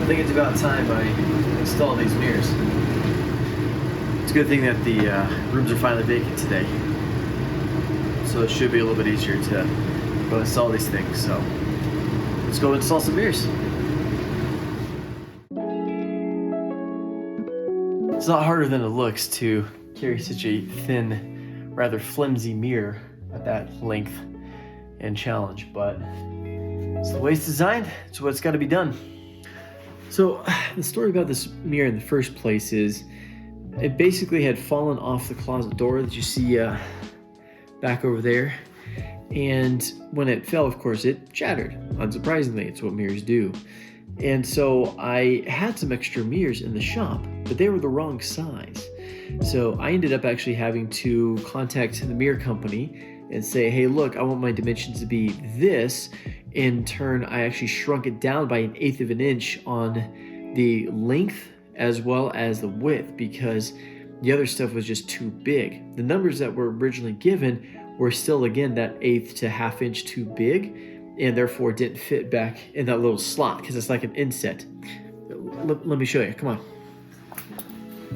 I think it's about time I install these mirrors. It's a good thing that the rooms are finally vacant today. So it should be a little bit easier to go install these things. So let's go install some mirrors. It's not harder than it looks to carry such a thin, rather flimsy mirror at that length and challenge, but it's the way it's designed. It's what's got to be done. So the story about this mirror in the first place is it basically had fallen off the closet door that you see back over there. And when it fell, of course, it shattered. Unsurprisingly, it's what mirrors do. And so I had some extra mirrors in the shop, but they were the wrong size. So I ended up actually having to contact the mirror company and say, hey, look, I want my dimensions to be this. In turn, I actually shrunk it down by 1/8 of an inch on the length as well as the width because the other stuff was just too big. The numbers that were originally given were still, again, that 1/8 to 1/2 inch too big, and therefore didn't fit back in that little slot because it's like an inset. Let me show you, come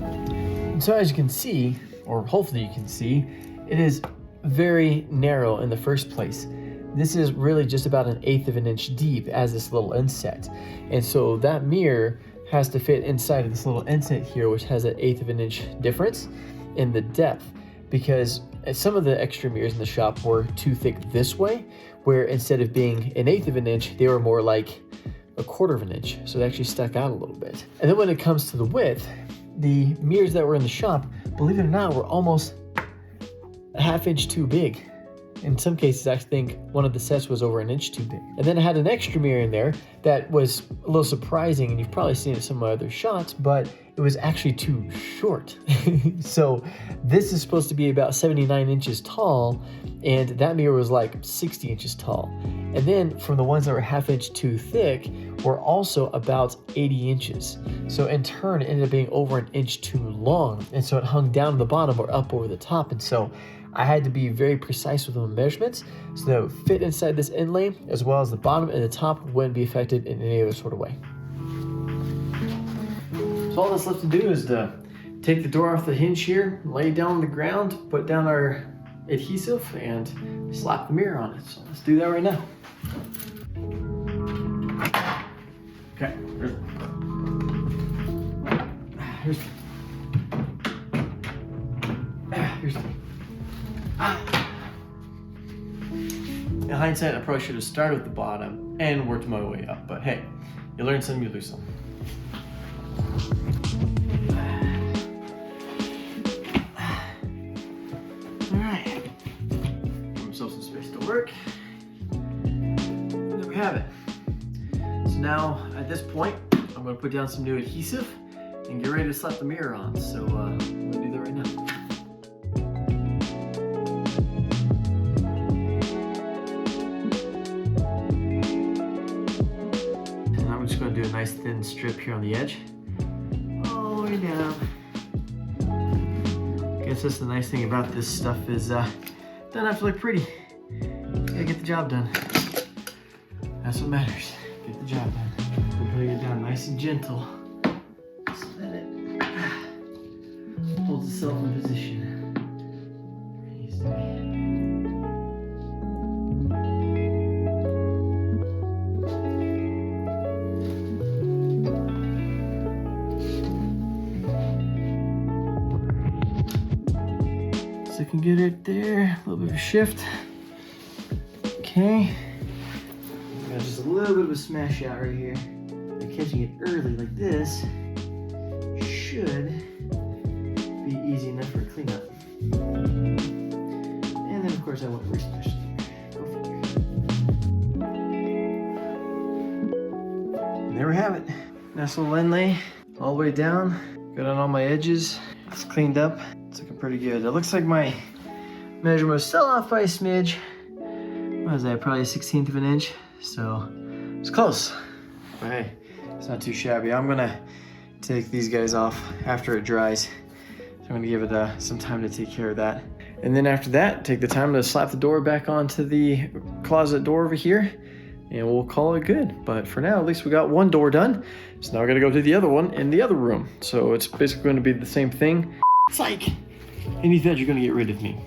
on. So as you can see, or hopefully you can see, it is very narrow in the first place. This is really just about 1/8 of an inch deep as this little inset. And so that mirror has to fit inside of this little inset here, which has an 1/8 of an inch difference in the depth, because some of the extra mirrors in the shop were too thick this way, where instead of being 1/8 of an inch, they were more like 1/4 of an inch. So they actually stuck out a little bit. And then when it comes to the width, the mirrors that were in the shop, believe it or not, were almost 1/2 inch too big. In some cases, I think one of the sets was over 1 inch too big. And then I had an extra mirror in there that was a little surprising, and you've probably seen it in some of my other shots, but it was actually too short. So this is supposed to be about 79 inches tall, and that mirror was like 60 inches tall. And then from the ones that were 1/2 inch too thick were also about 80 inches. So in turn, it ended up being over 1 inch too long. And so it hung down to the bottom or up over the top. And so I had to be very precise with my measurements so that it would fit inside this inlay, as well as the bottom and the top wouldn't be affected in any other sort of way. So all that's left to do is to take the door off the hinge here, lay it down on the ground, put down our adhesive, and slap the mirror on it. So let's do that right now. Okay, here's in hindsight, I probably should have started at the bottom and worked my way up, but hey, you learn something, you lose something. All right, give myself some space to work. And there we have it. So now, at this point, I'm gonna put down some new adhesive and get ready to slap the mirror on. So I'm gonna do that right now. Do a nice thin strip here on the edge, all the way down. I guess that's the nice thing about this stuff is doesn't have to look pretty. You gotta get the job done. That's what matters. Get the job done. We're putting it down nice and gentle so that it holds itself in position. Where it needs to be. I can get it there, a little bit of a shift. Okay. Got just a little bit of a smash out right here. By catching it early like this should be easy enough for a cleanup. And then of course I went very special. Go figure. And there we have it. Nice little inlay all the way down. Got on all my edges. It's cleaned up. It's looking pretty good. It looks like my measurement was still off by a smidge. What was that? Probably 1/16 of an inch. So it's close. But hey, it's not too shabby. I'm gonna take these guys off after it dries. So I'm gonna give it some time to take care of that. And then after that, take the time to slap the door back onto the closet door over here. and we'll call it good. But for now, at least we got one door done. So now we're gonna go to the other one in the other room. So it's basically gonna be the same thing. It's like, and you thought you're gonna get rid of me.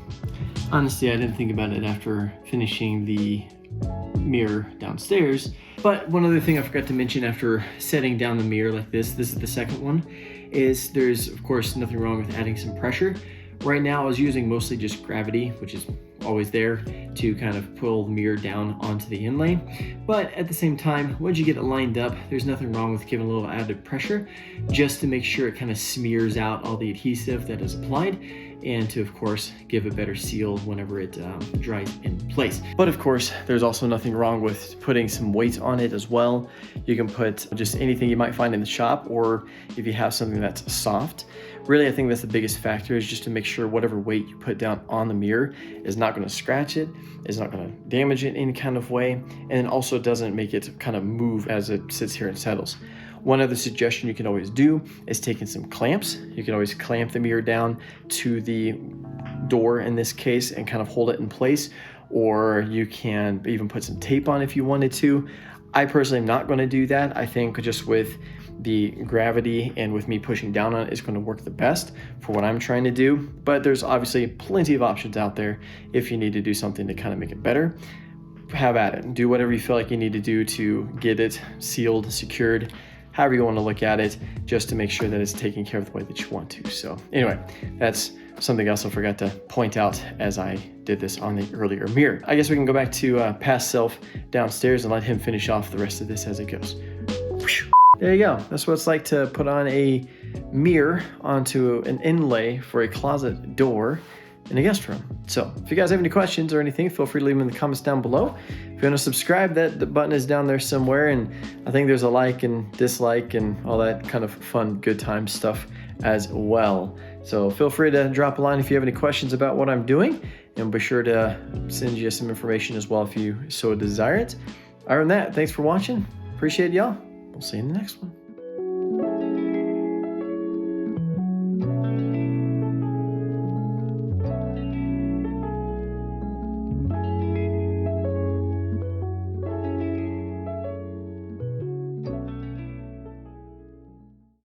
Honestly, I didn't think about it after finishing the mirror downstairs. But one other thing I forgot to mention after setting down the mirror like this is the second one, is there's of course nothing wrong with adding some pressure. Right now I was using mostly just gravity, which is always there to kind of pull the mirror down onto the inlay. But at the same time, once you get it lined up, there's nothing wrong with giving a little added pressure just to make sure it kind of smears out all the adhesive that is applied, and to of course give a better seal whenever it dries in place. But of course, there's also nothing wrong with putting some weight on it as well. You can put just anything you might find in the shop, or if you have something that's soft. Really, I think that's the biggest factor, is just to make sure whatever weight you put down on the mirror is not going to scratch it, is not going to damage it in any kind of way, and also doesn't make it kind of move as it sits here and settles. One other suggestion you can always do is taking some clamps. You can always clamp the mirror down to the door in this case and kind of hold it in place, or you can even put some tape on if you wanted to. I personally am not going to do that. I think just with the gravity and with me pushing down on it is going to work the best for what I'm trying to do. But there's obviously plenty of options out there if you need to do something to kind of make it better. Have at it. Do whatever you feel like you need to do to get it sealed, secured, however you want to look at it, just to make sure that it's taken care of the way that you want to. So anyway, that's something else I forgot to point out as I did this on the earlier mirror. I guess we can go back to past self downstairs and let him finish off the rest of this as it goes. There you go. That's what it's like to put on a mirror onto an inlay for a closet door in a guest room. So if you guys have any questions or anything, feel free to leave them in the comments down below. If you want to subscribe, the button is down there somewhere, and I think there's a like and dislike and all that kind of fun, good time stuff as well. So feel free to drop a line if you have any questions about what I'm doing, and be sure to send you some information as well if you so desire it. Other than that, thanks for watching. Appreciate y'all. We'll see you in the next one.